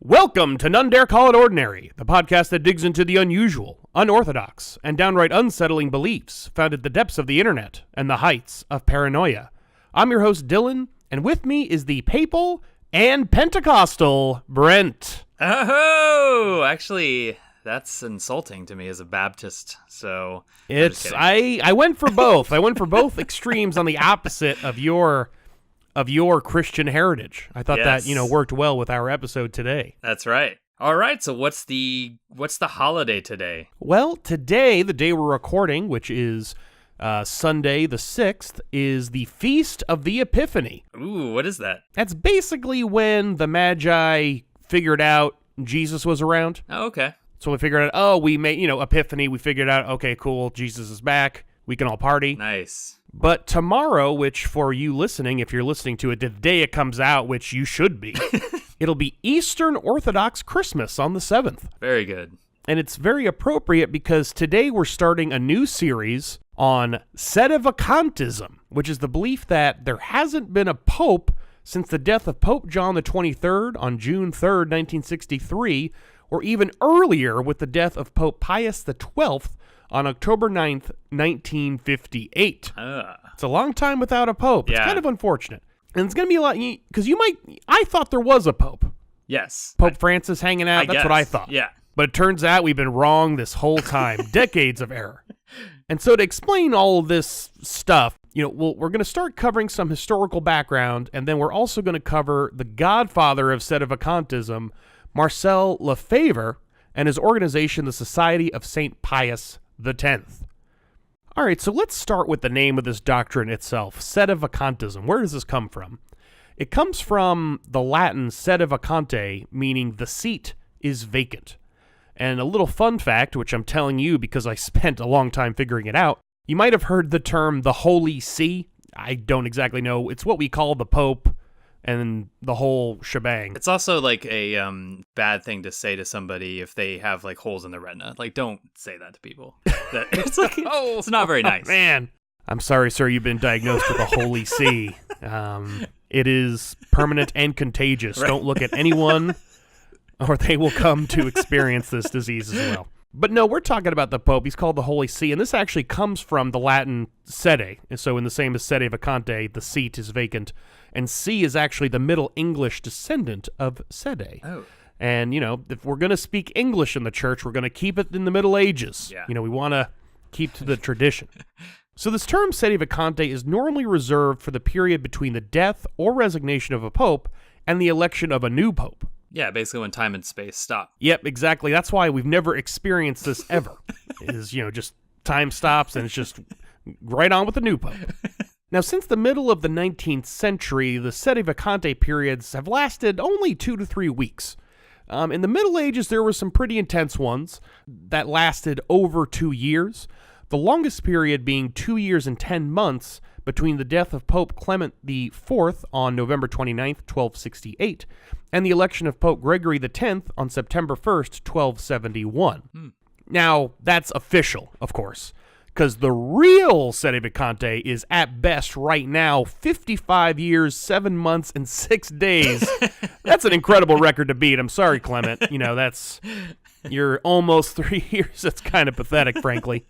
Welcome to None Dare Call It Ordinary, the podcast that digs into the unusual, unorthodox, and downright unsettling beliefs found at the depths of the internet and the heights of paranoia. I'm your host, Dylan, and with me is the papal and Pentecostal Brent. Oh, actually, that's insulting to me as a Baptist, so... I went for both. I went for both extremes on the opposite of your Christian heritage. I thought that, worked well with our episode today. That's right. All right, so what's the holiday today? Well, today, the day we're recording, which is Sunday the 6th, is the Feast of the Epiphany. Ooh, what is that? That's basically when the Magi figured out Jesus was around. Oh, okay. So we figured out, we made, Epiphany, we figured out, okay, cool, Jesus is back, we can all party. Nice. But tomorrow, which for you listening, if you're listening to it the day it comes out, which you should be, it'll be Eastern Orthodox Christmas on the 7th. Very good. And it's very appropriate because today we're starting a new series on Sedevacantism, which is the belief that there hasn't been a pope since the death of Pope John the 23rd on June 3rd, 1963, or even earlier with the death of Pope Pius the 12th on October 9th, 1958. It's a long time without a pope. It's kind of unfortunate. And it's going to be a lot, because I thought there was a pope. Yes. Pope Francis hanging out, that's what I thought. Yeah. But it turns out we've been wrong this whole time. Decades of error. And so to explain all of this stuff, we're going to start covering some historical background, and then we're also going to cover the Godfather of Sedevacantism, Marcel Lefebvre, and his organization, the Society of St. Pius X. All right, so let's start with the name of this doctrine itself, Sedevacantism. Where does this come from? It comes from the Latin sede vacante, meaning the seat is vacant. And a little fun fact, which I'm telling you because I spent a long time figuring it out, you might have heard the term the Holy See. I don't exactly know. It's what we call the Pope and the whole shebang. It's also like a bad thing to say to somebody if they have like holes in their retina. Like, don't say that to people. It's like, it's not very nice. Man, I'm sorry, sir. You've been diagnosed with a Holy See. It is permanent and contagious. Right. Don't look at anyone, or they will come to experience this disease as well. But no, we're talking about the Pope. He's called the Holy See, and this actually comes from the Latin sede. And so in the same as sede vacante, the seat is vacant. And see is actually the Middle English descendant of sede. Oh. And, if we're going to speak English in the church, we're going to keep it in the Middle Ages. Yeah. We want to keep to the tradition. So this term sede vacante is normally reserved for the period between the death or resignation of a pope and the election of a new pope. Yeah, basically when time and space stop. Yep, exactly. That's why we've never experienced this ever. Is, just time stops and it's just right on with the new pope. Now, since the middle of the 19th century, the sede vacante periods have lasted only 2 to 3 weeks. In the Middle Ages, there were some pretty intense ones that lasted over 2 years, the longest period being 2 years and 10 months between the death of Pope Clement IV on November 29th, 1268, and the election of Pope Gregory X on September 1st, 1271. Now, that's official, of course, because the real sede vacante is at best right now 55 years, 7 months, and 6 days. That's an incredible record to beat. I'm sorry, Clement. You're almost 3 years. That's kind of pathetic, frankly.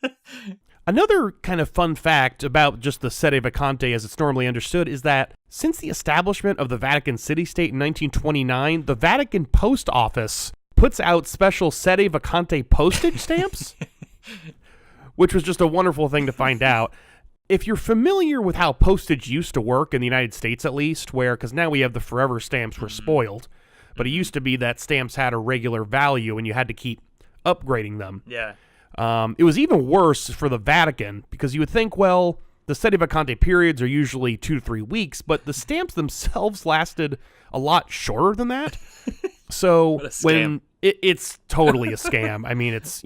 Another kind of fun fact about just the sede vacante as it's normally understood is that since the establishment of the Vatican city-state in 1929, the Vatican Post Office puts out special sede vacante postage stamps, which was just a wonderful thing to find out. If you're familiar with how postage used to work in the United States, at least, because now we have the forever stamps were spoiled, but it used to be that stamps had a regular value and you had to keep upgrading them. Yeah. It was even worse for the Vatican because you would think, well, the sede vacante periods are usually 2 to 3 weeks, but the stamps themselves lasted a lot shorter than that. So when it's totally a scam. I mean, it's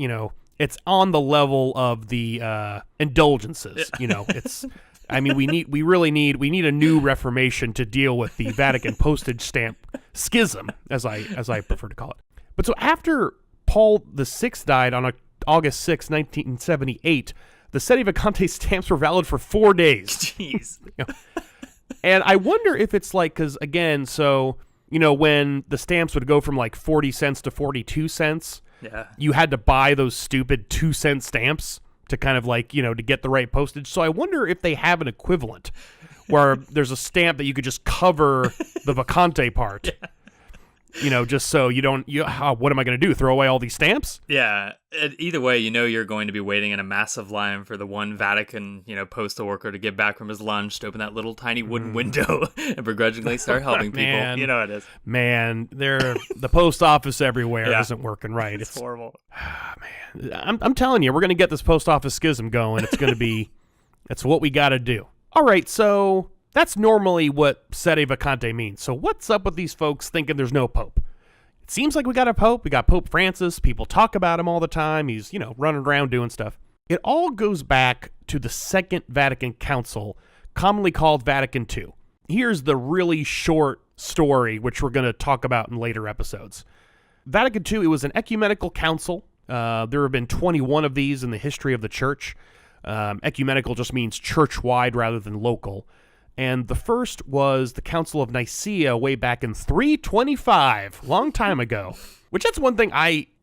on the level of the indulgences. It's. I mean, we need a new reformation to deal with the Vatican postage stamp schism, as I prefer to call it. But so after Paul VI died on August 6, 1978, the sede vacante stamps were valid for 4 days. Jeez. And I wonder if it's like, because again, so when the stamps would go from like 40 cents to 42 cents, you had to buy those stupid 2-cent stamps to kind of like, to get the right postage. So I wonder if they have an equivalent where there's a stamp that you could just cover the vacante part. Just so you don't, what am I going to do? Throw away all these stamps? Yeah. Either way, you're going to be waiting in a massive line for the one Vatican, postal worker to get back from his lunch to open that little tiny wooden window and begrudgingly start helping people. You know it is. Man, the post office everywhere isn't working right. It's horrible. Man, I'm telling you, we're going to get this post office schism going. It's going to be, that's what we got to do. All right, so that's normally what sede vacante means. So what's up with these folks thinking there's no pope? It seems like we got a pope. We got Pope Francis. People talk about him all the time. He's, running around doing stuff. It all goes back to the Second Vatican Council, commonly called Vatican II. Here's the really short story, which we're going to talk about in later episodes. Vatican II, it was an ecumenical council. There have been 21 of these in the history of the church. Ecumenical just means church-wide rather than local. And the first was the Council of Nicaea way back in 325, long time ago. Which that's one thing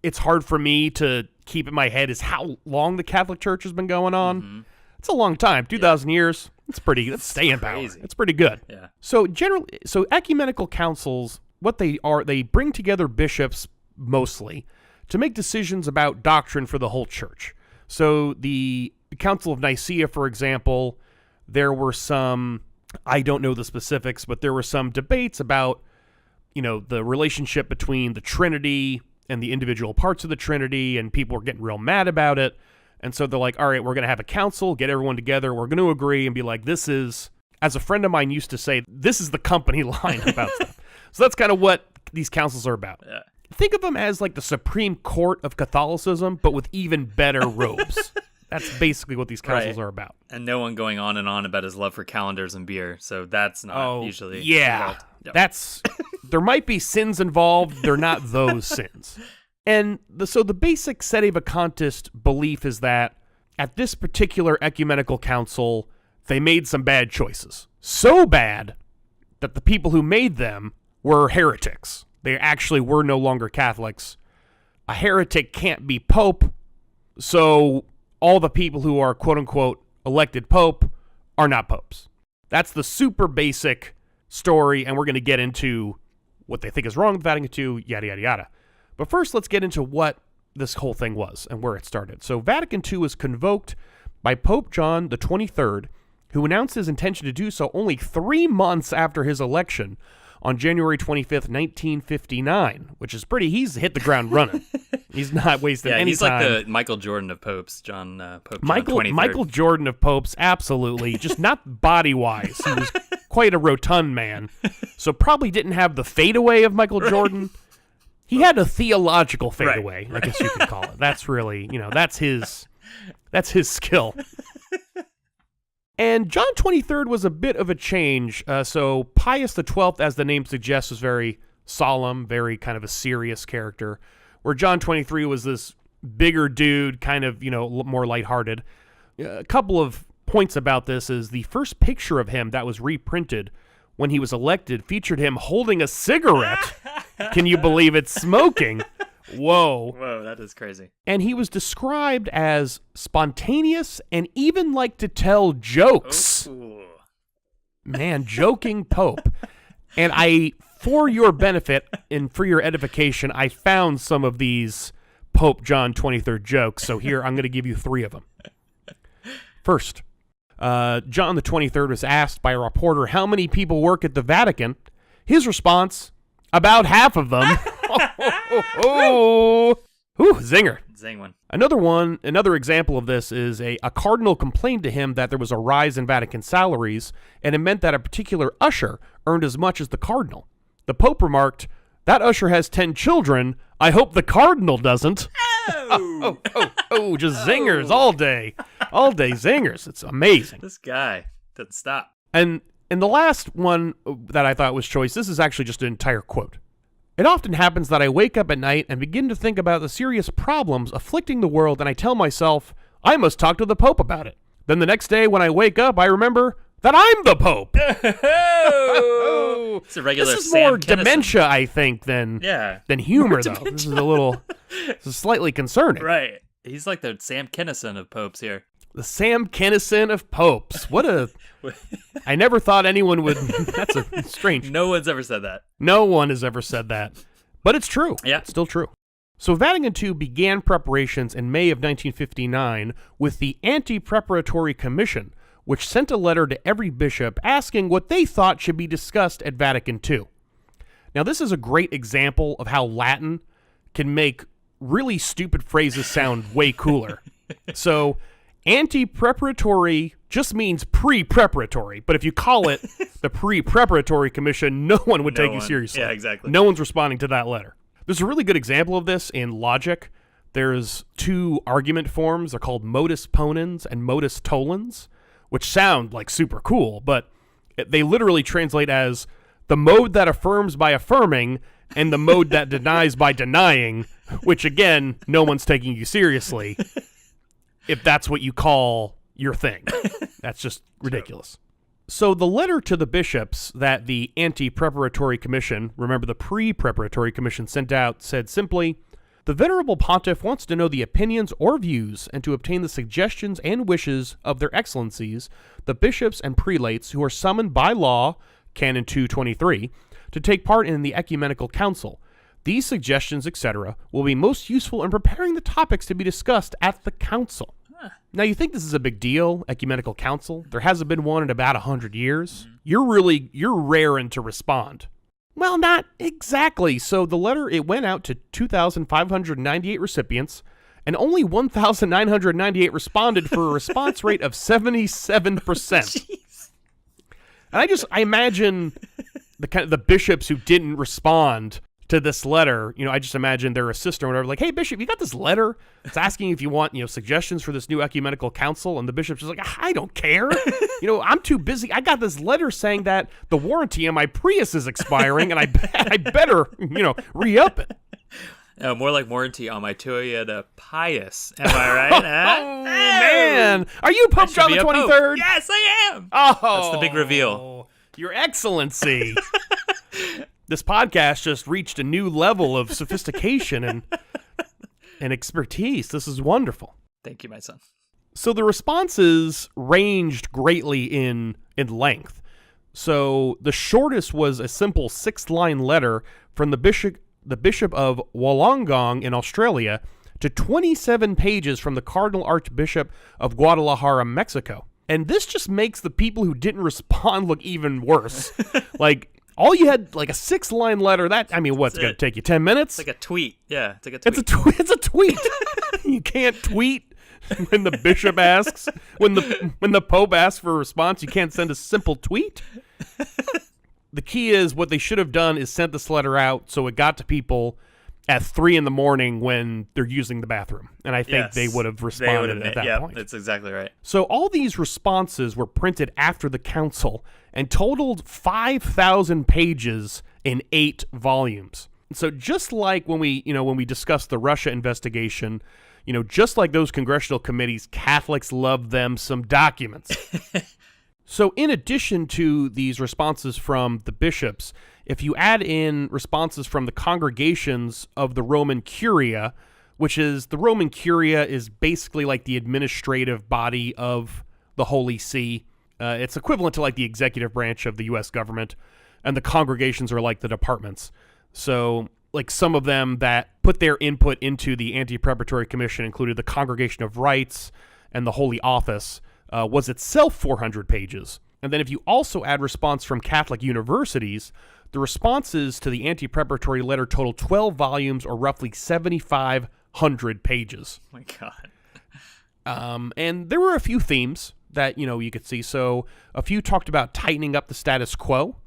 it's hard for me to keep in my head is how long the Catholic Church has been going on. Mm-hmm. It's a long time, 2,000 years. That's staying power. It's pretty good. Yeah. So ecumenical councils, what they are, they bring together bishops mostly to make decisions about doctrine for the whole church. So the Council of Nicaea, for example, there were some, I don't know the specifics, but there were some debates about, the relationship between the Trinity and the individual parts of the Trinity, and people were getting real mad about it. And so they're like, all right, we're going to have a council, get everyone together, we're going to agree and be like, this is, as a friend of mine used to say, this is the company line about stuff. So that's kind of what these councils are about. Yeah. Think of them as like the Supreme Court of Catholicism, but with even better robes. That's basically what these councils are about. And no one going on and on about his love for calendars and beer. So that's not usually involved. Yep. There might be sins involved. They're not those sins. And so the basic sedevacantist belief is that at this particular ecumenical council, they made some bad choices. So bad that the people who made them were heretics. They actually were no longer Catholics. A heretic can't be pope, so all the people who are quote-unquote elected pope are not popes. That's the super basic story, and we're going to get into what they think is wrong with Vatican II, yada, yada, yada. But first, let's get into what this whole thing was and where it started. So Vatican II was convoked by Pope John the 23rd, who announced his intention to do so only 3 months after his election on January 25th, 1959, which is he's hit the ground running. He's not wasting any time. Yeah, he's like the Michael Jordan of popes, Pope John 23rd. Michael Jordan of popes, absolutely. Just not body-wise. He was quite a rotund man, so probably didn't have the fadeaway of Michael Jordan. He had a theological fadeaway, I guess you could call it. That's really, that's his skill. And John 23rd was a bit of a change. So Pius XII, as the name suggests, was very solemn, very kind of a serious character, where John 23 was this bigger dude, kind of, more lighthearted. A couple of points about this is the first picture of him that was reprinted when he was elected featured him holding a cigarette. Can you believe it? Smoking. Whoa, that is crazy. And he was described as spontaneous and even like to tell jokes. Ooh. Man, joking Pope. And for your benefit and for your edification, I found some of these Pope John 23rd jokes. So here, I'm going to give you 3 of them. First, John the 23rd was asked by a reporter how many people work at the Vatican. His response, about half of them. Zinger. Zing one. Another example of this is a cardinal complained to him that there was a rise in Vatican salaries, and it meant that a particular usher earned as much as the cardinal. The Pope remarked, that usher has 10 children. I hope the cardinal doesn't. Just zingers all day. All day zingers. It's amazing. This guy doesn't stop. And the last one that I thought was choice, this is actually just an entire quote. It often happens that I wake up at night and begin to think about the serious problems afflicting the world, and I tell myself, I must talk to the Pope about it. Then the next day when I wake up, I remember that I'm the Pope. It's a regular this is Sam more Kinison. Dementia, I think, than humor, though. This is slightly concerning. Right. He's like the Sam Kinison of popes here. The Sam Kinison of popes. What a... I never thought anyone would... That's a strange... No one's ever said that. No one has ever said that. But it's true. Yeah. It's still true. So Vatican II began preparations in May of 1959 with the Anti-Preparatory Commission, which sent a letter to every bishop asking what they thought should be discussed at Vatican II. Now, this is a great example of how Latin can make really stupid phrases sound way cooler. So, anti-preparatory just means pre-preparatory, but if you call it the Pre-Preparatory Commission, no one would take you seriously. Yeah, exactly. No one's responding to that letter. There's a really good example of this in logic. There's two argument forms. They're called modus ponens and modus tollens, which sound like super cool, but they literally translate as the mode that affirms by affirming and the mode that denies by denying, which, again, no one's taking you seriously if that's what you call your thing. That's just ridiculous. So the letter to the bishops that the Anti-Preparatory Commission, remember the Pre-Preparatory Commission, sent out said simply, "The Venerable Pontiff wants to know the opinions or views and to obtain the suggestions and wishes of their excellencies, the bishops and prelates who are summoned by law, Canon 223, to take part in the Ecumenical Council. These suggestions, etc., will be most useful in preparing the topics to be discussed at the council." Now, you think this is a big deal, Ecumenical Council? There hasn't been one in about 100 years. You're raring to respond. Well, not exactly. So the letter, it went out to 2,598 recipients, and only 1,998 responded for a response rate of 77%. Jeez. And I imagine the bishops who didn't respond to this letter, I just imagine their assistant or whatever, like, "Hey, Bishop, you got this letter? It's asking if you want, suggestions for this new ecumenical council." And the bishop's just like, "I don't care. I'm too busy. I got this letter saying that the warranty on my Prius is expiring, and I better, re-up it." More like warranty on my Toyota Pius. Am I right? Oh, man. Are you Pope John the 23rd? Yes, I am. Oh. That's the big reveal. Your Excellency. This podcast just reached a new level of sophistication and expertise. This is wonderful. Thank you, my son. So the responses ranged greatly in length. So the shortest was a simple 6-line letter from the Bishop of Wollongong in Australia to 27 pages from the Cardinal Archbishop of Guadalajara, Mexico. And this just makes the people who didn't respond look even worse. All you had, a 6-line letter, what's going to take you 10 minutes? It's like a tweet. Yeah, it's like a tweet. It's a tweet. You can't tweet when the bishop asks, when the Pope asks for a response, you can't send a simple tweet. The key is what they should have done is sent this letter out so it got to people at 3 a.m. when they're using the bathroom. And I think they would have responded at that point. That's exactly right. So all these responses were printed after the council and totaled 5,000 pages in 8 volumes. So just like when we discussed the Russia investigation, just like those congressional committees, Catholics love them some documents. So in addition to these responses from the bishops, if you add in responses from the congregations of the Roman Curia, which is the Roman Curia is basically like the administrative body of the Holy See. It's equivalent to like the executive branch of the U.S. government, and the congregations are like the departments. So like some of them that put their input into the Anti-Preparatory Commission included the Congregation of Rights and the Holy Office, was itself 400 pages. And then if you also add response from Catholic universities, the responses to the anti-preparatory letter total 12 volumes or roughly 7,500 pages. Oh my God. And there were a few themes that, you could see. So a few talked about tightening up the status quo.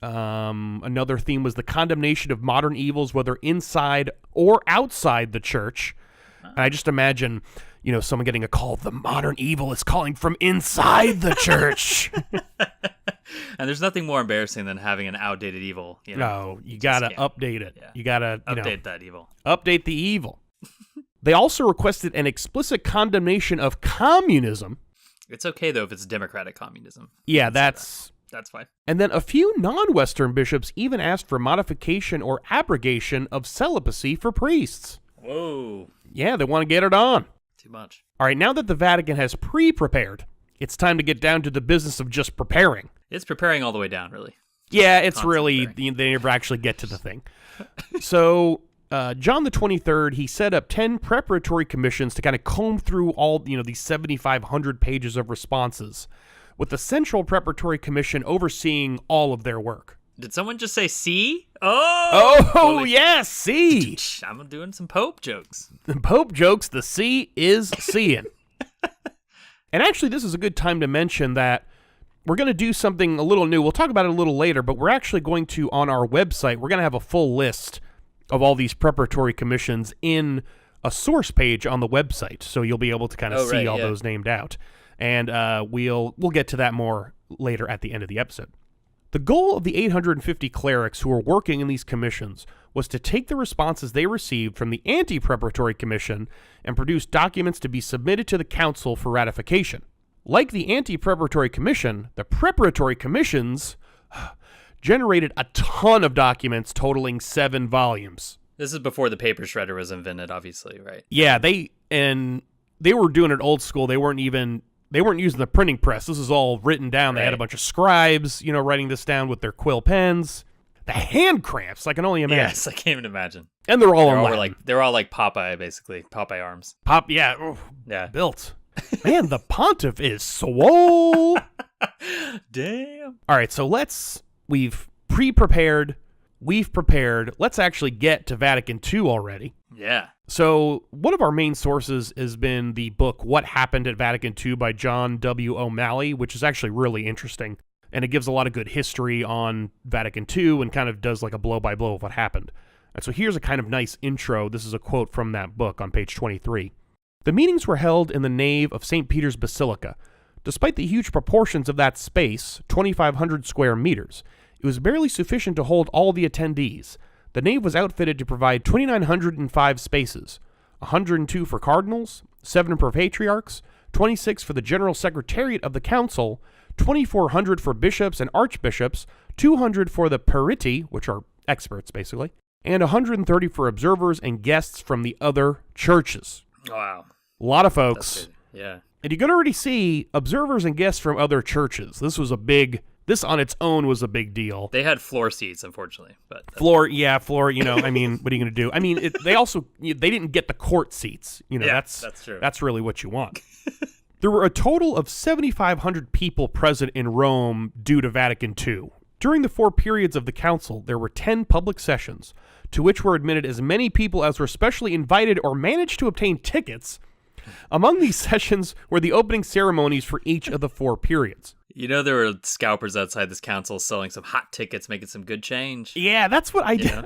Another theme was the condemnation of modern evils, whether inside or outside the church. And I just imagine, someone getting a call, the modern evil is calling from inside the church. And there's nothing more embarrassing than having an outdated evil. No, you got to update it. Yeah. You got to update that evil. Update the evil. They also requested an explicit condemnation of communism. It's okay, though, if it's democratic communism. Yeah, that's That's fine. And then a few non-Western bishops even asked for modification or abrogation of celibacy for priests. Whoa. Yeah, they want to get it on. Too much. All right, now that the Vatican has pre-prepared, it's time to get down to the business of just preparing. It's preparing all the way down, really. Yeah, it's really, they never actually get to the thing. So, John the 23rd, he set up 10 preparatory commissions to kind of comb through all, these 7,500 pages of responses, with the Central Preparatory Commission overseeing all of their work. Did someone just say C? Oh, yeah, C. I'm doing some Pope jokes. Pope jokes, the C is seeing. And actually, this is a good time to mention that we're going to do something a little new. We'll talk about it a little later, but we're actually going to, on our website, we're going to have a full list of all these preparatory commissions in a source page on the website. So you'll be able to kind of see all those named out. And we'll get to that more later at the end of the episode. The goal of the 850 clerics who were working in these commissions was to take the responses they received from the anti-preparatory commission and produce documents to be submitted to the council for ratification. Like the anti-preparatory commission, the preparatory commissions generated a ton of documents totaling 7 volumes. This is before the paper shredder was invented, obviously, right? Yeah, they were doing it old school. They weren't using the printing press. This is all written down. They had a bunch of scribes, writing this down with their quill pens. The hand cramps, I can only imagine. Yes, I can't even imagine. And they're all in Latin. They're all like Popeye, basically. Popeye arms. Yeah. Built. Man, the pontiff is swole. Damn. All right, so we've pre-prepared, we've prepared. Let's actually get to Vatican II already. Yeah. So one of our main sources has been the book What Happened at Vatican II by John W. O'Malley, which is actually really interesting. And it gives a lot of good history on Vatican II and kind of does like a blow-by-blow of what happened. And so here's a kind of nice intro. This is a quote from that book on page 23. The meetings were held in the nave of St. Peter's Basilica. Despite the huge proportions of that space, 2,500 square meters, it was barely sufficient to hold all the attendees. The nave was outfitted to provide 2,905 spaces, 102 for cardinals, 7 for patriarchs, 26 for the general secretariat of the council, 2,400 for bishops and archbishops, 200 for the periti, which are experts basically, and 130 for observers and guests from the other churches. Wow. A lot of folks. Yeah. And you can already see observers and guests from other churches. This on its own was a big deal. They had floor seats, unfortunately. But floor, I mean, what are you going to do? I mean, they didn't get the court seats. That's true. That's really what you want. There were a total of 7,500 people present in Rome due to Vatican II. During the 4 periods of the council, there were 10 public sessions, to which were admitted as many people as were specially invited or managed to obtain tickets. Among these sessions were the opening ceremonies for each of the 4 periods. There were scalpers outside this council selling some hot tickets, making some good change. Yeah, that's what I did.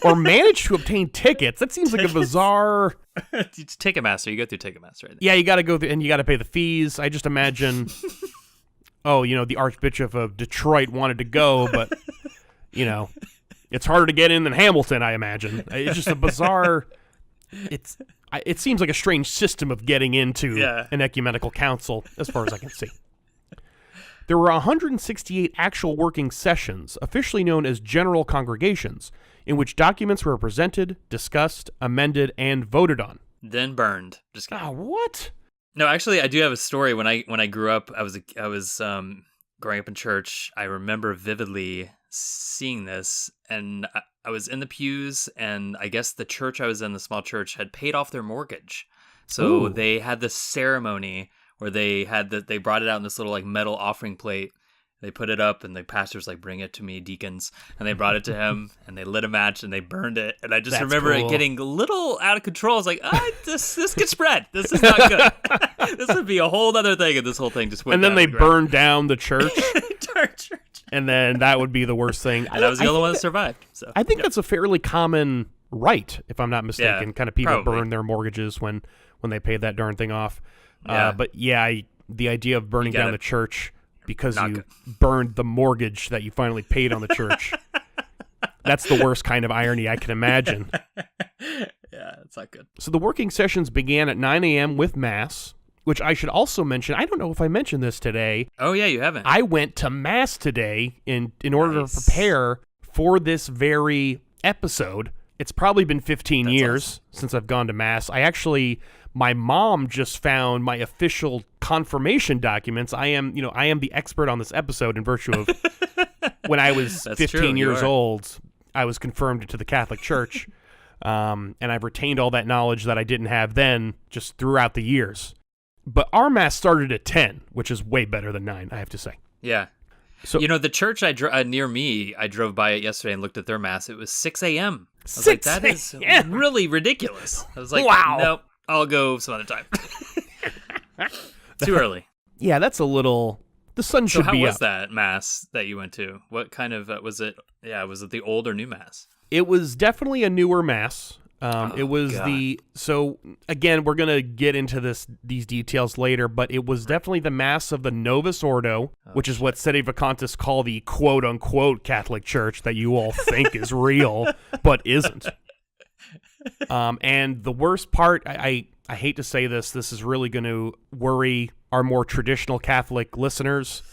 Or managed to obtain tickets. That seems like a bizarre... It's Ticketmaster. You go through Ticketmaster, right? Yeah, you got to go through, and you got to pay the fees. I just imagine... the Archbishop of Detroit wanted to go, but, it's harder to get in than Hamilton, I imagine. It's just a bizarre... It seems like a strange system of getting into an ecumenical council, as far as I can see. There were 168 actual working sessions, officially known as general congregations, in which documents were presented, discussed, amended, and voted on. Then burned. Just kidding. What? No, actually, I do have a story. When I grew up, I was growing up in church. I remember vividly seeing this, and I was in the pews, and I guess the church I was in, the small church, had paid off their mortgage. So they had this ceremony where they brought it out in this little like metal offering plate. They put it up, and the pastor's like, "Bring it to me, deacons." And they brought it to him, and they lit a match, and they burned it. And I just remember it getting a little out of control. I was like, this could spread. This is not good. This would be a whole other thing if this whole thing just went And then they burned down the church. church. And then that would be the worst thing. And I was the only one that survived. So I think that's a fairly common rite, if I'm not mistaken. Kind of people burn their mortgages when they paid that darn thing off. But the idea of burning down the church because you burned the mortgage that you finally paid on the church. That's the worst kind of irony I can imagine. Yeah, it's not good. So the working sessions began at 9 a.m. with Mass, which I should also mention. I don't know if I mentioned this today. Oh, yeah, you haven't. I went to Mass today in order to prepare for this very episode. It's probably been 15 years since I've gone to Mass. My mom just found my official confirmation documents. I am the expert on this episode in virtue of when I was 15 years old, I was confirmed into the Catholic Church. And I've retained all that knowledge that I didn't have then just throughout the years. But our Mass started at 10, which is way better than 9, I have to say. Yeah. So the church near me, I drove by it yesterday and looked at their Mass. It was 6 a.m. I was like, that is really ridiculous. I was like, wow. Nope, I'll go some other time. Too early. Yeah, that's a little... The sun should be up. So how was that Mass that you went to? What kind of... was it... Yeah, was it the old or new Mass? It was definitely a newer Mass. It was God. So again, we're going to get into these details later, but it was definitely the Mass of the Novus Ordo, which is what Sedevacantists call the quote-unquote Catholic Church that you all think is real, but isn't. And the worst part, I hate to say this is really going to worry our more traditional Catholic listeners.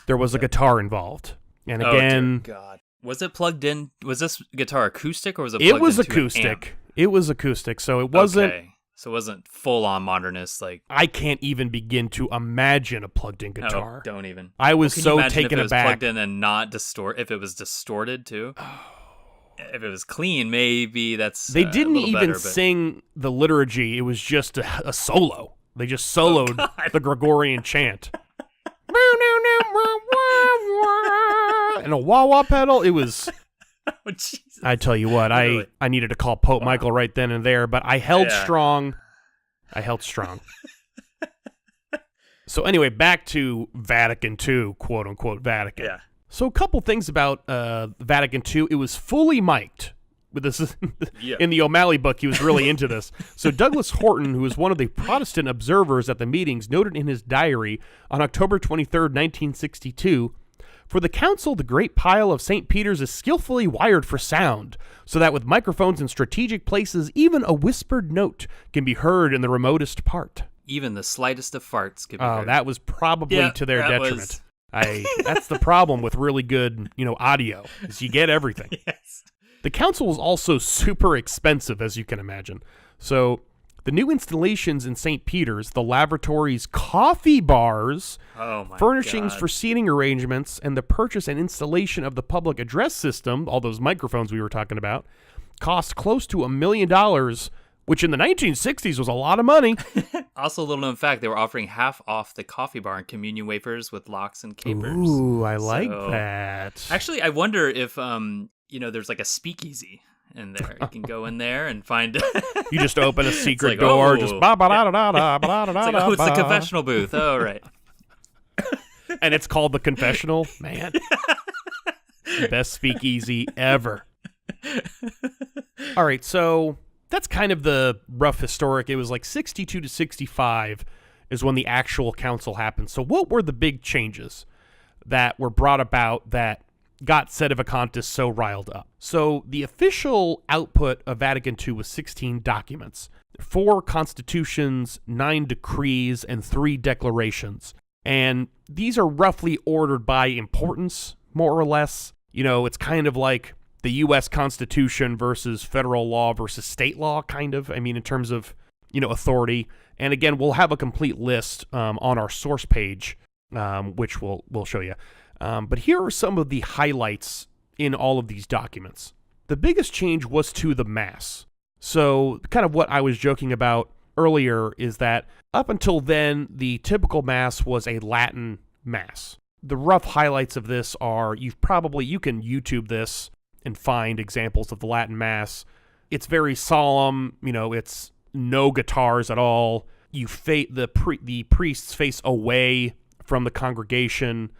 There was a guitar involved. And again... dear God. Was it plugged in? Was this guitar acoustic or was it plugged into It was acoustic. It was acoustic, so it wasn't... Okay. So it wasn't full-on modernist, like... I can't even begin to imagine a plugged-in guitar. Oh, don't even. I was so taken aback. If it was plugged in and not if it was distorted, too? If it was clean, maybe that's They didn't even better, sing the liturgy. It was just a solo. They just soloed the Gregorian chant. And a wah-wah pedal. It was... Oh, Jesus. I tell you what, I needed to call Pope Michael right then and there, but I held strong. So anyway, back to Vatican II, quote-unquote Vatican. Yeah. So a couple things about Vatican II. It was fully mic'd. In the O'Malley book, he was really into this. So Douglas Horton, who was one of the Protestant observers at the meetings, noted in his diary on October 23rd, 1962, "For the council, the great pile of St. Peter's is skillfully wired for sound, so that with microphones in strategic places, even a whispered note can be heard in the remotest part." Even the slightest of farts can be heard. Oh, that was probably to their detriment. That's the problem with really good, audio, is you get everything. Yes. The council was also super expensive, as you can imagine. So the new installations in St. Peter's, the lavatories, coffee bars, furnishings for seating arrangements, and the purchase and installation of the public address system, all those microphones we were talking about, cost close to $1 million, which in the 1960s was a lot of money. Also, a little known fact, they were offering half off the coffee bar and communion wafers with lox and capers. Ooh, I like that. Actually, I wonder if... there's like a speakeasy in there. You can go in there and find... You just open a secret door, just ba-ba-da-da-da-da-da-da-da-da. It's the confessional booth. Oh, right. And it's called the confessional? Man. Best speakeasy ever. All right, so that's kind of the rough historic. It was like 62 to 65 is when the actual council happened. So what were the big changes that were brought about that got Sedevacantists so riled up? So the official output of Vatican II was 16 documents, 4 constitutions, 9 decrees, and 3 declarations. And these are roughly ordered by importance, more or less. It's kind of like the U.S. Constitution versus federal law versus state law, kind of. I mean, in terms of, authority. And again, we'll have a complete list on our source page, which we'll show you. But here are some of the highlights in all of these documents. The biggest change was to the Mass. So kind of what I was joking about earlier is that up until then, the typical Mass was a Latin Mass. The rough highlights of this are, you can YouTube this and find examples of the Latin Mass. It's very solemn, it's no guitars at all. The priests face away from the congregation.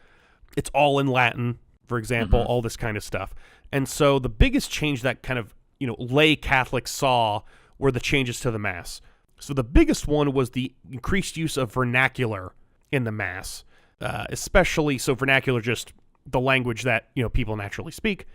It's all in Latin, for example, all this kind of stuff. And so the biggest change that kind of, lay Catholics saw were the changes to the Mass. So the biggest one was the increased use of vernacular in the Mass, especially, so vernacular, just the language that, people naturally speak,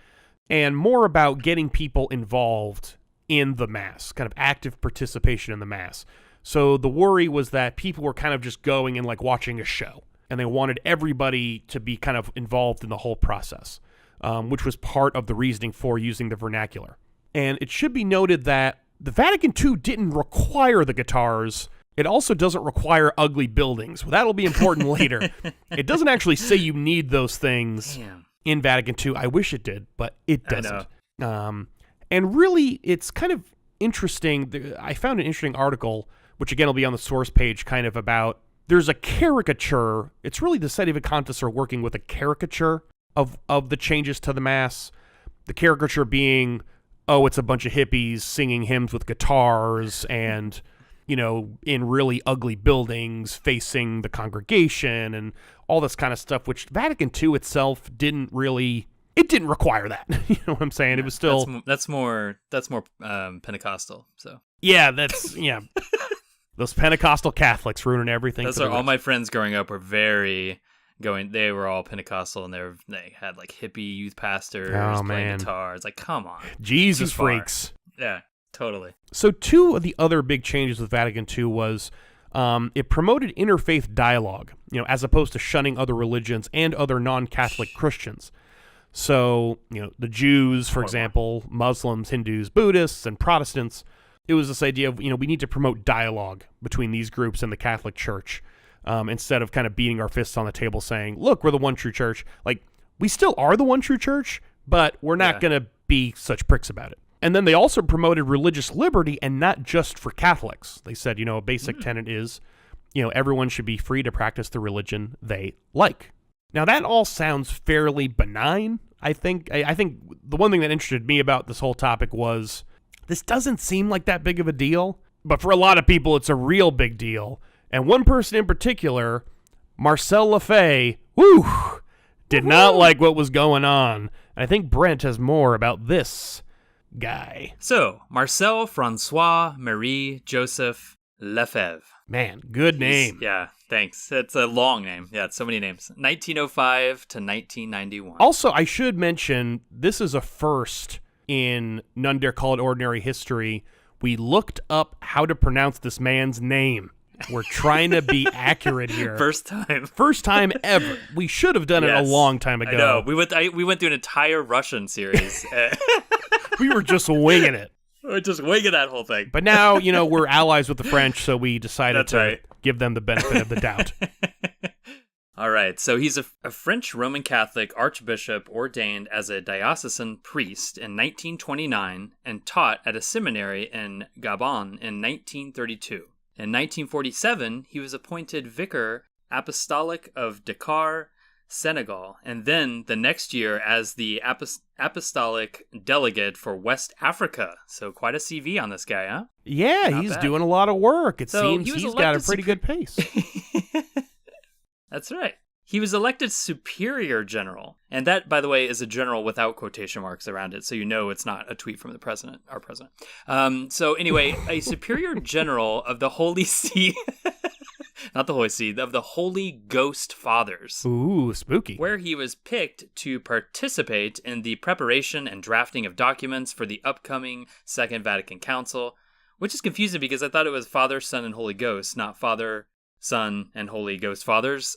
and more about getting people involved in the Mass, kind of active participation in the Mass. So the worry was that people were kind of just going and like watching a show, and they wanted everybody to be kind of involved in the whole process, which was part of the reasoning for using the vernacular. And it should be noted that the Vatican II didn't require the guitars. It also doesn't require ugly buildings. Well, that'll be important later. It doesn't actually say you need those things in Vatican II. I wish it did, but it doesn't. And really, it's kind of interesting. I found an interesting article, which again will be on the source page, kind of about, there's a caricature. It's really the Sedevacantists are working with a caricature of the changes to the Mass. The caricature being, oh, it's a bunch of hippies singing hymns with guitars and, you know, in really ugly buildings facing the congregation and all this kind of stuff, which Vatican II itself didn't require that. You know what I'm saying? Yeah, it was still... That's more Pentecostal, so... Yeah, those Pentecostal Catholics ruining everything. All my friends growing up were they were all Pentecostal, and they had like hippie youth pastors playing guitars. Like, come on. Jesus freaks. Yeah, totally. So two of the other big changes with Vatican II was it promoted interfaith dialogue, you know, as opposed to shunning other religions and other non-Catholic Christians. So, you know, the Jews, for example, Muslims, Hindus, Buddhists, and Protestants, it was this idea of, you know, we need to promote dialogue between these groups and the Catholic Church. Instead of kind of beating our fists on the table saying, look, we're the one true church. Like, we still are the one true church, but we're not going to be such pricks about it. And then they also promoted religious liberty, and not just for Catholics. They said, you know, a basic tenet is, you know, everyone should be free to practice the religion they like. Now, that all sounds fairly benign. I think the one thing that interested me about this whole topic was this doesn't seem like that big of a deal, but for a lot of people, it's a real big deal. And one person in particular, Marcel Lefebvre, did not like what was going on. And I think Brent has more about this guy. So, Marcel Francois Marie Joseph Lefebvre. Man, good name. Yeah, thanks. It's a long name. Yeah, it's so many names. 1905 to 1991. Also, I should mention, this is a first in None Dare Call It Ordinary history. We looked up how to pronounce this man's name. We're trying to be accurate here. First time ever. We should have done it a long time ago. I know. We went through an entire Russian series. We were just winging it. We're just winging that whole thing. But now, you know, we're allies with the French, so we decided to give them the benefit of the doubt. All right. So he's a French Roman Catholic archbishop ordained as a diocesan priest in 1929 and taught at a seminary in Gabon in 1932. In 1947, he was appointed vicar apostolic of Dakar, Senegal, and then the next year as the apostolic delegate for West Africa. So quite a CV on this guy, huh? Yeah, he's doing a lot of work. It seems he's got a pretty good pace. That's right. He was elected superior general. And that, by the way, is a general without quotation marks around it. So you know it's not a tweet from the president, our president. So anyway, a superior general of the Holy See, not the Holy See, of the Holy Ghost Fathers. Ooh, spooky. Where he was picked to participate in the preparation and drafting of documents for the upcoming Second Vatican Council, which is confusing because I thought it was Father, Son, and Holy Ghost, not Father, Son, and Holy Ghost Fathers.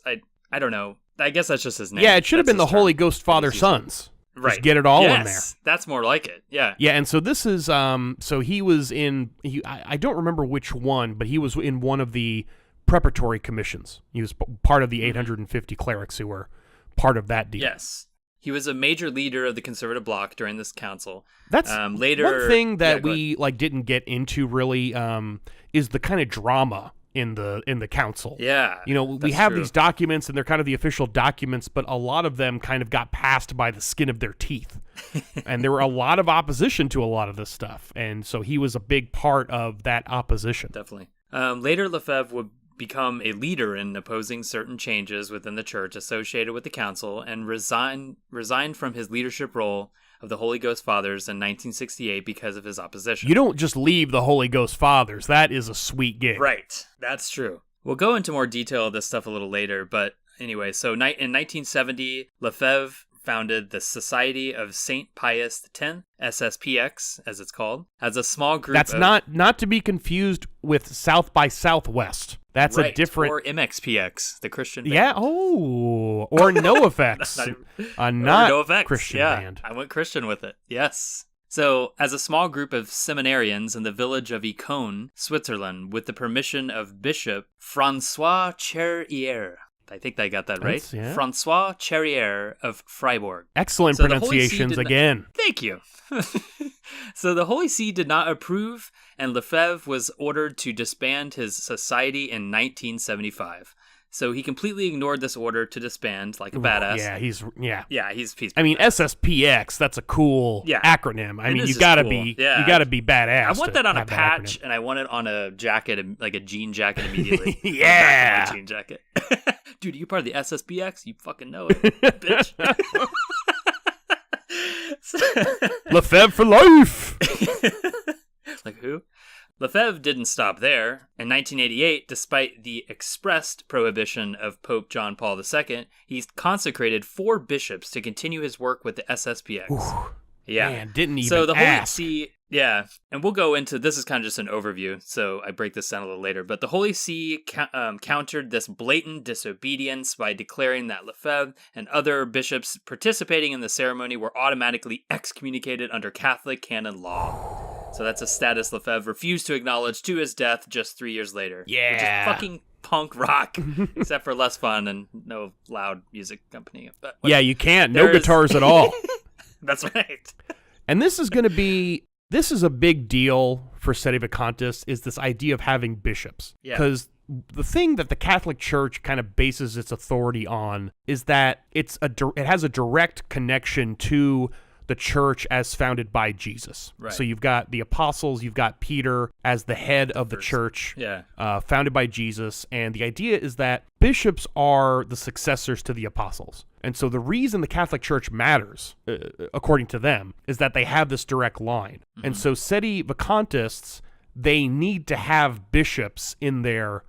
I don't know. I guess that's just his name. Yeah, it should have been the Holy Ghost Father Sons. Right. Just get it all in there. That's more like it. Yeah. Yeah, and so this is so he was in I don't remember which one, but he was in one of the preparatory commissions. He was part of the 850 clerics who were part of that deal. Yes. He was a major leader of the conservative bloc during this council. That's later one thing that we didn't get into really is the kind of drama in the council. Yeah. You know, we have these documents and they're kind of the official documents, but a lot of them kind of got passed by the skin of their teeth. And there were a lot of opposition to a lot of this stuff. And so he was a big part of that opposition. Definitely. Later, Lefebvre would become a leader in opposing certain changes within the church associated with the council and resigned from his leadership role of the Holy Ghost Fathers in 1968 because of his opposition. You don't just leave the Holy Ghost Fathers. That is a sweet gig. Right. That's true. We'll go into more detail of this stuff a little later, but anyway, so in 1970, Lefebvre founded the Society of St. Pius X, SSPX, as it's called, as a small group That's not to be confused with South by Southwest. That's right, a different... Or MXPX, the Christian band. Yeah, or NoFX. Not Christian band. I went Christian with it, yes. So, as a small group of seminarians in the village of Icone, Switzerland, with the permission of Bishop François Cherrier, I think I got that right. Yeah. François Cherrier of Freiburg. Excellent pronunciations again. Thank you. So the Holy See did not approve, and Lefebvre was ordered to disband his society in 1975. So he completely ignored this order to disband, like a badass. Yeah, he's peaceful. I mean, SSPX, that's a cool acronym. I mean, you gotta be badass. I want that on a patch, and I want it on a jacket, like a jean jacket immediately. Yeah. My jean jacket. Dude, are you part of the SSPX? You fucking know it, bitch. Lefebvre for life. Like who? Lefebvre didn't stop there. In 1988, despite the expressed prohibition of Pope John Paul II, he consecrated 4 bishops to continue his work with the SSPX. Ooh, yeah. Man, didn't even So the Holy ask. See, yeah, and we'll go into, this is kind of just an overview, so I break this down a little later, but the Holy See countered this blatant disobedience by declaring that Lefebvre and other bishops participating in the ceremony were automatically excommunicated under Catholic canon law. So that's a status Lefebvre refused to acknowledge to his death just 3 years later. Yeah. Which is fucking punk rock, except for less fun and no loud music company. But yeah, you can't. No guitars at all. That's right. And this is a big deal for Sedevacantists, is this idea of having bishops. Yeah. Because the thing that the Catholic Church kind of bases its authority on is that it has a direct connection to the church as founded by Jesus. Right. So you've got the apostles, you've got Peter as the head of the church, founded by Jesus, and the idea is that bishops are the successors to the apostles. And so the reason the Catholic Church matters, according to them, is that they have this direct line. Mm-hmm. And so Sedevacantists, they need to have bishops in their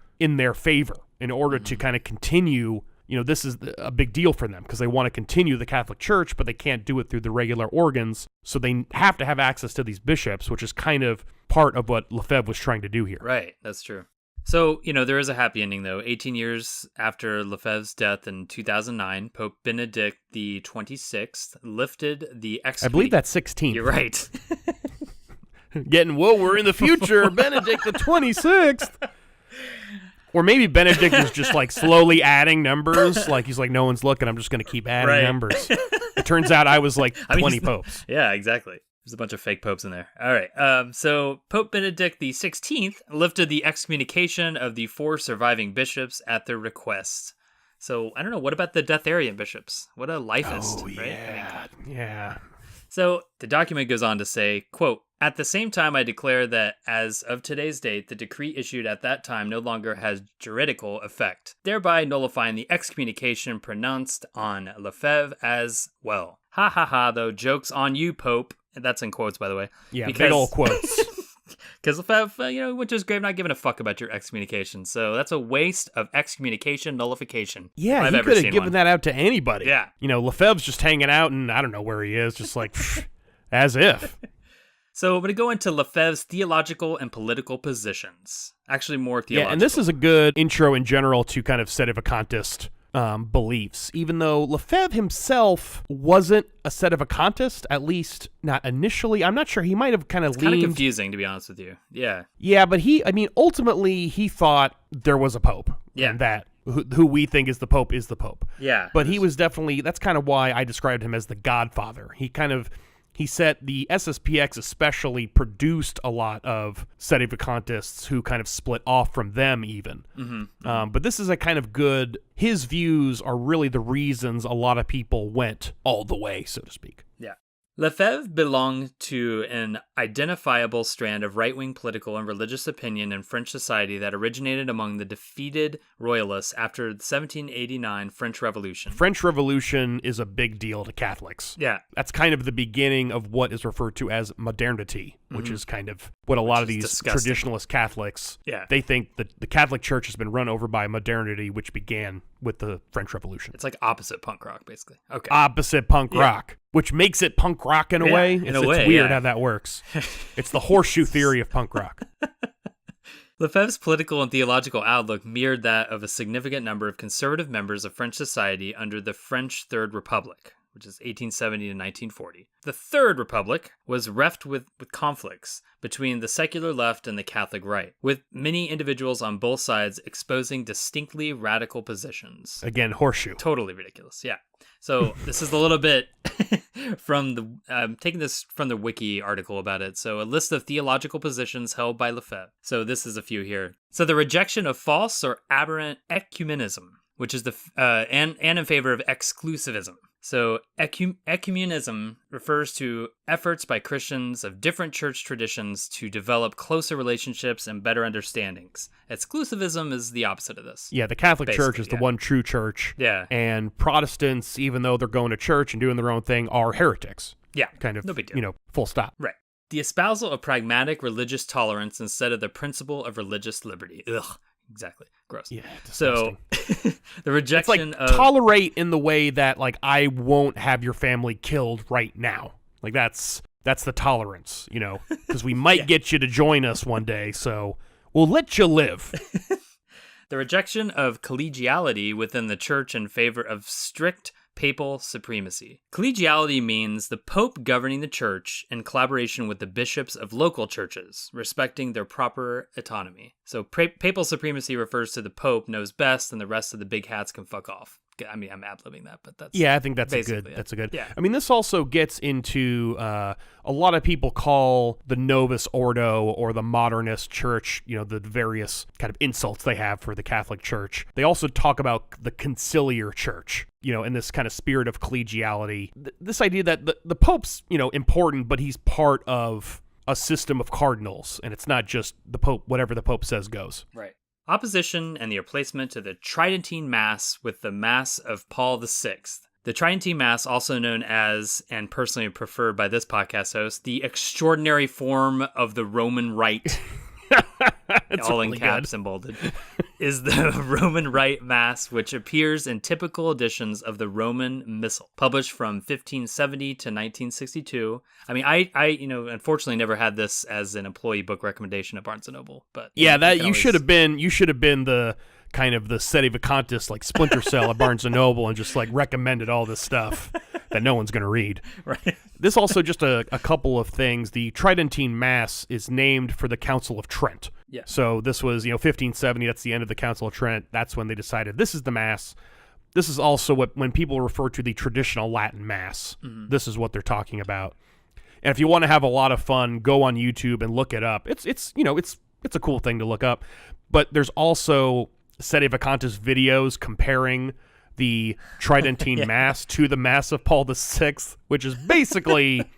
favor in order to kind of continue. You know, this is a big deal for them because they want to continue the Catholic Church, but they can't do it through the regular organs. So they have to have access to these bishops, which is kind of part of what Lefebvre was trying to do here. Right, that's true. So, there is a happy ending, though. 18 years after Lefebvre's death in 2009, Pope Benedict the 26th lifted the I believe that's 16th. You're right. We're in the future. Benedict the 26th. Or maybe Benedict is just like slowly adding numbers. Like he's like, no one's looking. I'm just going to keep adding numbers. It turns out I was like 20 popes. Yeah, exactly. There's a bunch of fake popes in there. All right. So Pope Benedict the 16th lifted the excommunication of the 4 surviving bishops at their request. So I don't know. What about the Deatharian bishops? What a lifeist, right? Yeah. So the document goes on to say, quote, "At the same time, I declare that as of today's date, the decree issued at that time no longer has juridical effect, thereby nullifying the excommunication pronounced on Lefebvre as well. Ha ha ha, though, joke's on you, Pope." And that's in quotes, by the way. Yeah, big old quotes. Because Lefebvre, went to his grave not giving a fuck about your excommunication. So that's a waste of excommunication nullification. Yeah, he could have given that out to anybody. Yeah. Lefebvre's just hanging out, and I don't know where he is, just like, as if. So I'm going to go into Lefebvre's theological and political positions. Actually, more theological. Yeah, and this is a good intro in general to kind of Sedevacantist beliefs, even though Lefebvre himself wasn't a Sedevacantist, at least not initially. I'm not sure. He might have kind of leaned... kind of confusing, to be honest with you. Yeah. Yeah, but ultimately, he thought there was a pope. Yeah. And that who we think is the pope is the pope. Yeah. But he was definitely... That's kind of why I described him as the Godfather. He said the SSPX especially produced a lot of Sedevacantists who kind of split off from them even. Mm-hmm. But this is a kind of good... His views are really the reasons a lot of people went all the way, so to speak. Yeah. Lefebvre belonged to an identifiable strand of right-wing political and religious opinion in French society that originated among the defeated royalists after the 1789 French Revolution. French Revolution is a big deal to Catholics. Yeah. That's kind of the beginning of what is referred to as modernity, which is kind of what a lot of these traditionalist Catholics, they think that the Catholic Church has been run over by modernity, which began with the French Revolution. It's like opposite punk rock, basically. Okay. Opposite punk rock, which makes it punk rock in a way. It's weird how that works. It's the horseshoe theory of punk rock. Lefebvre's political and theological outlook mirrored that of a significant number of conservative members of French society under the French Third Republic, which is 1870 to 1940. The Third Republic was reft with conflicts between the secular left and the Catholic right, with many individuals on both sides exposing distinctly radical positions. Again, horseshoe. Totally ridiculous, yeah. So this is a little bit from the, I'm taking this from the wiki article about it. So a list of theological positions held by Lefebvre. So this is a few here. So the rejection of false or aberrant ecumenism, which is the, and in favor of exclusivism. So ecumenism refers to efforts by Christians of different church traditions to develop closer relationships and better understandings. Exclusivism is the opposite of this. Yeah, the Catholic Church is the one true church. Yeah. And Protestants, even though they're going to church and doing their own thing, are heretics. Yeah, kind of, no big deal. Full stop. Right. The espousal of pragmatic religious tolerance instead of the principle of religious liberty. Ugh. Exactly. Gross. Yeah. Disgusting. So the rejection it's like of tolerate in the way that like I won't have your family killed right now. Like that's the tolerance, because we might get you to join us one day, so we'll let you live. The rejection of collegiality within the church in favor of strict papal supremacy. Collegiality means the Pope governing the church in collaboration with the bishops of local churches, respecting their proper autonomy. So papal supremacy refers to the Pope knows best and the rest of the big hats can fuck off. I mean, I'm ad-libbing that, but that's I think that's a good. it. That's a good. Yeah. I mean, this also gets into a lot of people call the Novus Ordo or the modernist church, the various kind of insults they have for the Catholic Church. They also talk about the conciliar church, in this kind of spirit of collegiality. This idea that the Pope's, important, but he's part of a system of cardinals, and it's not just the Pope. Whatever the Pope says goes. Right. Opposition and the replacement to the Tridentine Mass with the Mass of Paul VI. The Tridentine Mass, also known as, and personally preferred by this podcast host, the extraordinary form of the Roman Rite, all really in caps and bolded, is the Roman Rite Mass, which appears in typical editions of the Roman Missal, published from 1570 to 1962. I mean, I unfortunately never had this as an employee book recommendation at Barnes & Noble, but yeah, that you should have been the kind of the Sedevacantists, like Splinter Cell at Barnes & Noble, and just like recommended all this stuff that no one's going to read. Right. This also just a couple of things. The Tridentine Mass is named for the Council of Trent. Yeah. So this was, 1570. That's the end of the Council of Trent. That's when they decided this is the Mass. This is also when people refer to the traditional Latin Mass. Mm-hmm. This is what they're talking about. And if you want to have a lot of fun, go on YouTube and look it up. It's a cool thing to look up. But there's also Sedevacantist videos comparing the Tridentine Mass to the Mass of Paul VI, which is basically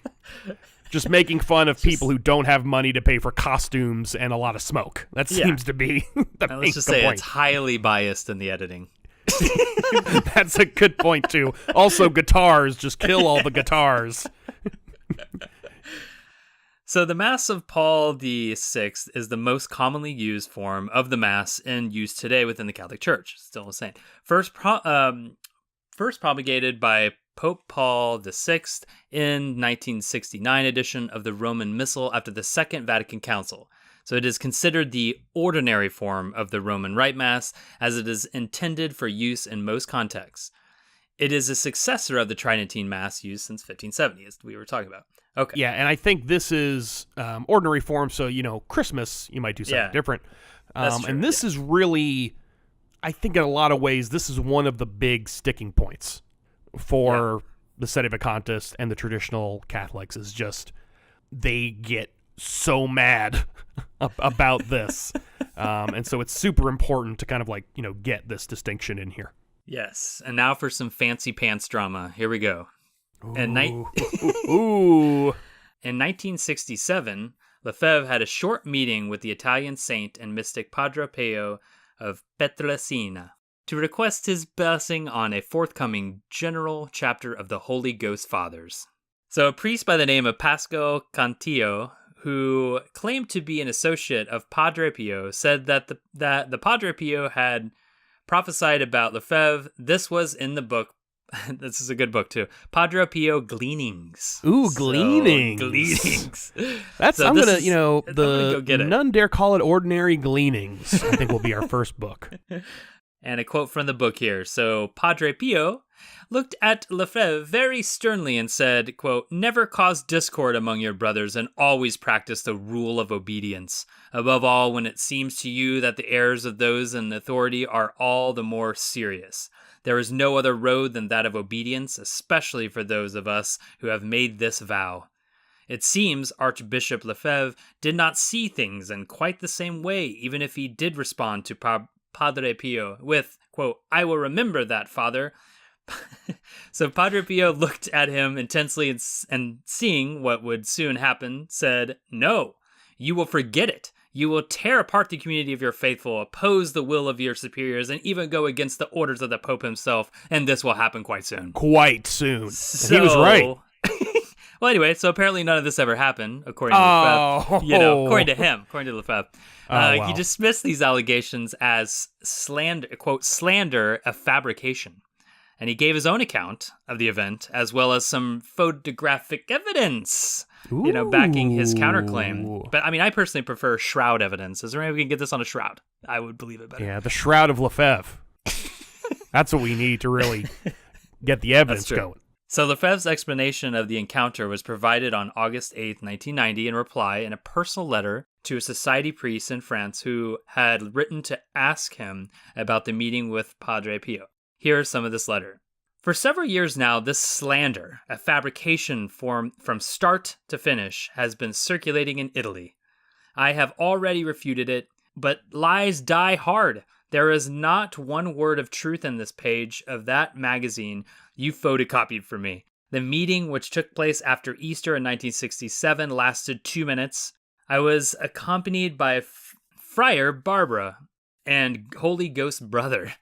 just making fun of people who don't have money to pay for costumes and a lot of smoke. That seems to be the main let's just complaint. say it's highly biased in the editing. That's a good point, too. Also, guitars. Just kill all the guitars. So the Mass of Paul VI is the most commonly used form of the Mass in use today within the Catholic Church. Still the same. First propagated by Pope Paul VI in 1969 edition of the Roman Missal after the Second Vatican Council. So it is considered the ordinary form of the Roman Rite Mass, as it is intended for use in most contexts. It is a successor of the Tridentine Mass used since 1570, as we were talking about. Okay. Yeah, and I think this is ordinary form, so, Christmas, you might do something different. That's true, and this is really, I think in a lot of ways, this is one of the big sticking points for the Sedevacantists and the traditional Catholics, is just they get so mad about this. And so it's super important to kind of get this distinction in here. Yes, and now for some fancy pants drama. Here we go. In 1967, Lefebvre had a short meeting with the Italian saint and mystic Padre Pio of Pietrelcina to request his blessing on a forthcoming general chapter of the Holy Ghost Fathers. So a priest by the name of Pascal Cantillo, who claimed to be an associate of Padre Pio, said that the Padre Pio had prophesied about Lefebvre. This was in the book. This is a good book too. Padre Pio Gleanings. Ooh, Gleanings. Gleanings. That's I'm gonna none dare call it ordinary Gleanings. I think will be our first book. And a quote from the book here. So Padre Pio looked at Lefebvre very sternly and said, quote, "Never cause discord among your brothers and always practice the rule of obedience. Above all, when it seems to you that the errors of those in authority are all the more serious. There is no other road than that of obedience, especially for those of us who have made this vow." It seems Archbishop Lefebvre did not see things in quite the same way, even if he did respond to Padre Pio with, quote, "I will remember that, Father." So Padre Pio looked at him intensely and seeing what would soon happen, said, "No, you will forget it. You will tear apart the community of your faithful, oppose the will of your superiors, and even go against the orders of the Pope himself, and this will happen quite soon." Quite soon. He was right. Well, anyway, so apparently none of this ever happened, according to Lefebvre. According to him, according to Lefebvre. He dismissed these allegations as slander, quote, "slander of fabrication." And he gave his own account of the event, as well as some photographic evidence, backing his counterclaim. But, I mean, I personally prefer shroud evidence. Is there any way we can get this on a shroud? I would believe it better. Yeah, the Shroud of Lefebvre. That's what we need to really get the evidence going. So Lefebvre's explanation of the encounter was provided on August 8th, 1990, in reply in a personal letter to a society priest in France who had written to ask him about the meeting with Padre Pio. Here is some of this letter. "For several years now, this slander, a fabrication from start to finish, has been circulating in Italy. I have already refuted it, but lies die hard. There is not one word of truth in this page of that magazine you photocopied for me. The meeting, which took place after Easter in 1967, lasted 2 minutes. I was accompanied by Friar Barbara and Holy Ghost Brother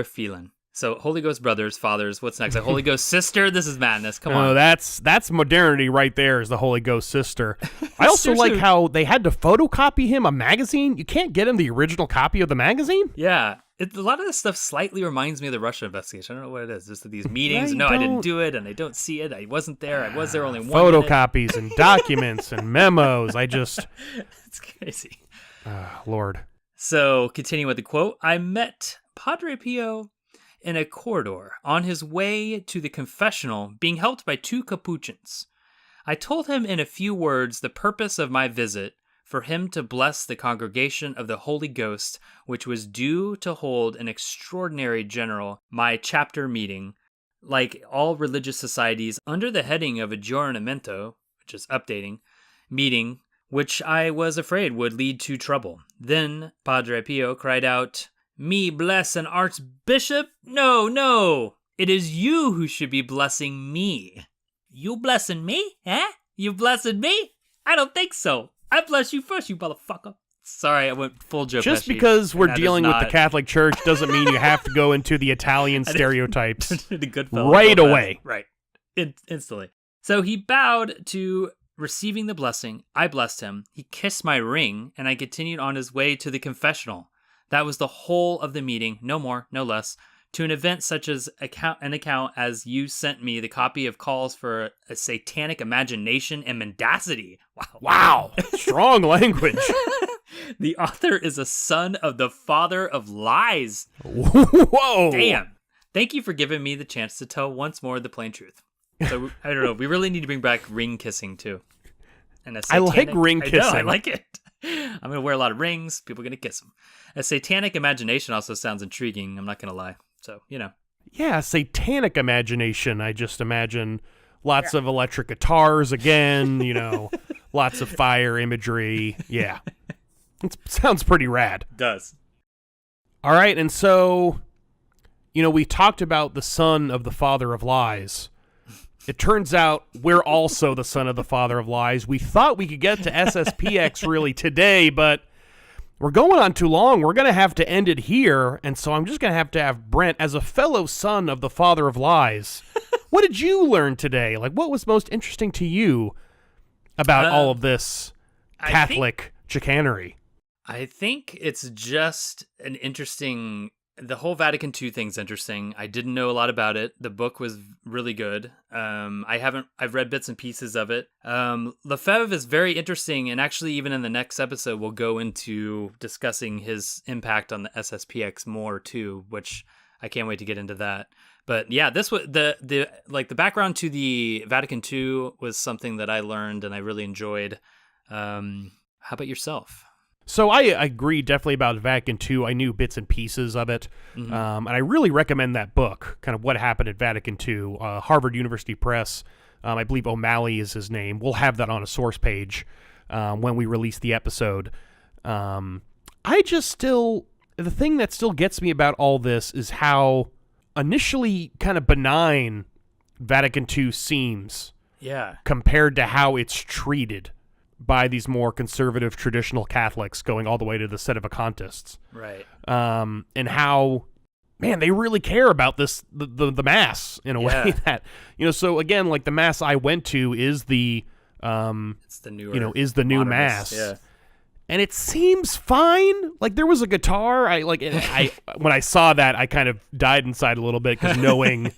Phelan." So Holy Ghost brothers, fathers, what's next? A Holy Ghost sister? This is madness. Come on. That's modernity right there, is the Holy Ghost sister. I also like how they had to photocopy him a magazine. You can't get him the original copy of the magazine? Yeah. A lot of this stuff slightly reminds me of the Russia investigation. I don't know what it is. Just these meetings. I didn't do it, and they don't see it. I wasn't there. I was there only one photocopies and documents and memos. It's crazy. Lord. So, continuing with the quote, "I met Padre Pio in a corridor on his way to the confessional, being helped by 2 Capuchins. I told him in a few words the purpose of my visit, for him to bless the congregation of the Holy Ghost, which was due to hold an extraordinary general, my chapter meeting, like all religious societies, under the heading of aggiornamento, which is updating, meeting, which I was afraid would lead to trouble. Then Padre Pio cried out, 'Me bless an archbishop? No, it is you who should be blessing me.' 'You blessing me? Eh? You blessing me? I don't think so. I bless you first, you motherfucker.' Sorry, I went full Joe Pesci. Just because we're dealing with the Catholic Church doesn't mean you have to go into the Italian stereotypes right away. Right, instantly. So he bowed to receiving the blessing. I blessed him. He kissed my ring, and I continued on his way to the confessional. That was the whole of the meeting, no more, no less, to an event such as an account as you sent me the copy of calls for a satanic imagination and mendacity. Wow. Strong language. The author is a son of the father of lies. Whoa. Damn. Thank you for giving me the chance to tell once more the plain truth. So, I don't know. We really need to bring back ring kissing, too. And I like ring kissing. I like it. I'm going to wear a lot of rings. People are going to kiss them. A satanic imagination also sounds intriguing. I'm not going to lie. So, Yeah, satanic imagination. I just imagine lots of electric guitars again, lots of fire imagery. Yeah. It sounds pretty rad. It does. All right, and so, we talked about the son of the father of lies. It turns out we're also the son of the father of lies. We thought we could get to SSPX really today, but we're going on too long. We're going to have to end it here, and so I'm just going to have Brent, as a fellow son of the father of lies, what did you learn today? Like, what was most interesting to you about all of this Catholic chicanery? I think it's just an interesting... The whole Vatican II thing's interesting. I didn't know a lot about it. The book was really good. I've read bits and pieces of it. Lefebvre is very interesting, and actually even in the next episode, we'll go into discussing his impact on the SSPX more too, which I can't wait to get into that. But yeah, this was the background to the Vatican II was something that I learned and I really enjoyed. How about yourself? So I agree definitely about Vatican II. I knew bits and pieces of it, and I really recommend that book, kind of What Happened at Vatican II, Harvard University Press. I believe O'Malley is his name. We'll have that on a source page when we release the episode. The thing that still gets me about all this is how initially kind of benign Vatican II seems compared to how it's treated by these more conservative traditional Catholics going all the way to the Sedevacantists. Right. And how, man, they really care about this, the Mass in a way that, so again, like the Mass I went to is the, it's the newer, is the new Mass. Yeah. And it seems fine. Like there was a guitar. When I saw that, I kind of died inside a little bit because knowing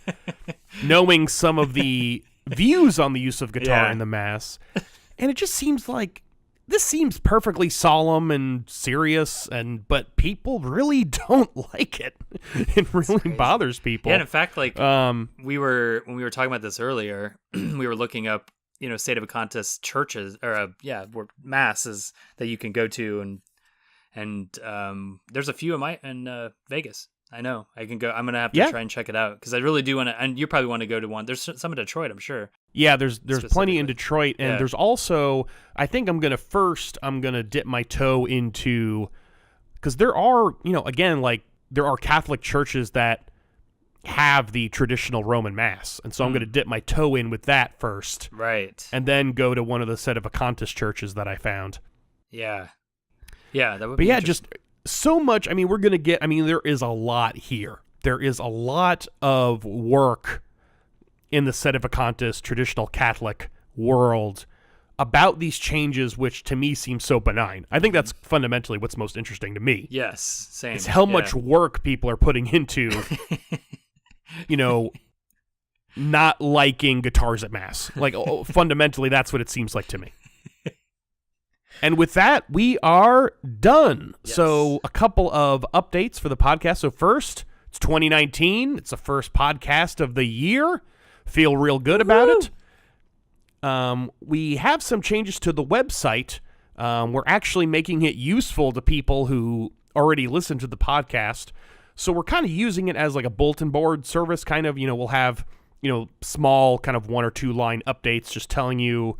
some of the views on the use of guitar in the Mass. And it just seems like this seems perfectly solemn and serious, but people really don't like it. It really bothers people. Yeah, and in fact, when we were talking about this earlier, we were looking up, Sedevacantist churches or masses that you can go to, and there's a few in Vegas. I know. I can go. I'm gonna have to try and check it out because I really do want to. And you probably want to go to one. There's some in Detroit, I'm sure. Yeah, there's plenty in Detroit, and there's also. I think I'm gonna dip my toe into, because there are there are Catholic churches that have the traditional Roman Mass, and so I'm gonna dip my toe in with that first, right, and then go to one of the Sedevacantist churches that I found. Yeah, that would. But yeah, just. So much, we're going to get, there is a lot here. There is a lot of work in the Sedevacantist traditional Catholic world about these changes, which to me seem so benign. I think that's fundamentally what's most interesting to me. Yes, same. It's how much work people are putting into, not liking guitars at Mass. Like, fundamentally, that's what it seems like to me. And with that, we are done. Yes. So a couple of updates for the podcast. So first, it's 2019. It's the first podcast of the year. Feel real good about it. We have some changes to the website. We're actually making it useful to people who already listen to the podcast. So we're kind of using it as like a bulletin board service, kind of, we'll have, small kind of 1 or 2 line updates just telling you,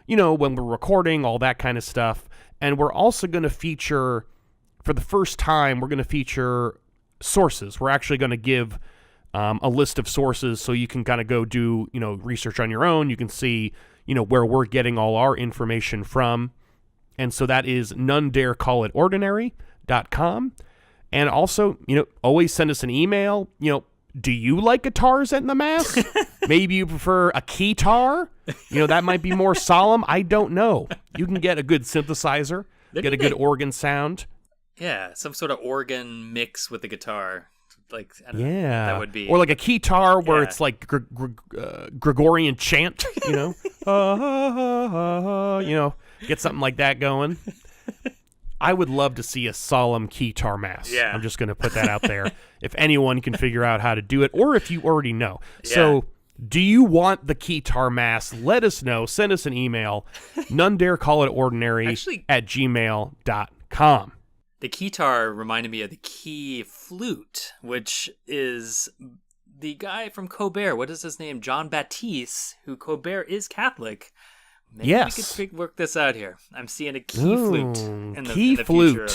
when we're recording, all that kind of stuff. And we're also going to feature, for the first time, we're going to feature sources. We're actually going to give a list of sources so you can kind of go do, research on your own. You can see, where we're getting all our information from. And so that is nonedarecallitordinary.com. And also, always send us an email, do you like guitars at the Mass? Maybe you prefer a keytar? That might be more solemn. I don't know. You can get a good synthesizer, get a good organ sound. Yeah, some sort of organ mix with the guitar. Like, I don't know, that would be. Or like a keytar where it's like Gregorian chant, get something like that going. I would love to see a solemn keytar Mass. Yeah. I'm just going to put that out there. If anyone can figure out how to do it, or if you already know. Yeah. So, do you want the keytar Mass? Let us know. Send us an email. nonedarecallitordinary@gmail.com. The keytar reminded me of the key flute, which is the guy from Colbert. What is his name? John Baptiste, who Colbert is Catholic. Maybe we could work this out here. I'm seeing a key flute in the future.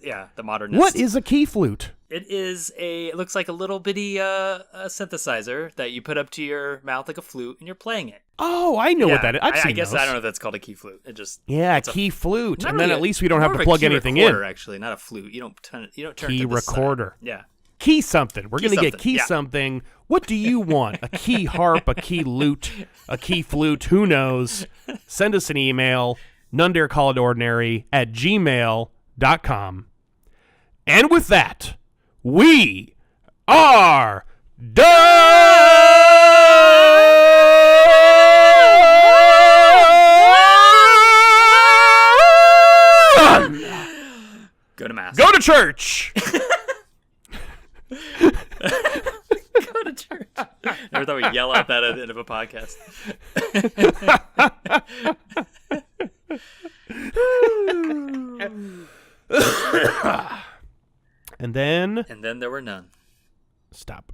the modernist. What is a key flute? It looks like a little bitty a synthesizer that you put up to your mouth like a flute, and you're playing it. Oh, I know what that is. I guess those. I don't know if that's called a key flute. Key flute, and then really at least we don't have to plug anything recorder, in. Actually, not a flute. You don't turn key to the recorder. Side. Yeah. Key something. We're gonna get key something. What do you want? A key harp, a key lute, a key flute? Who knows? Send us an email, nonedarecalledordinary@gmail.com. And with that, we are done. Go to mass. Go to church. Go to church. Never thought we'd yell out that at the end of a podcast. And then there were none. Stop.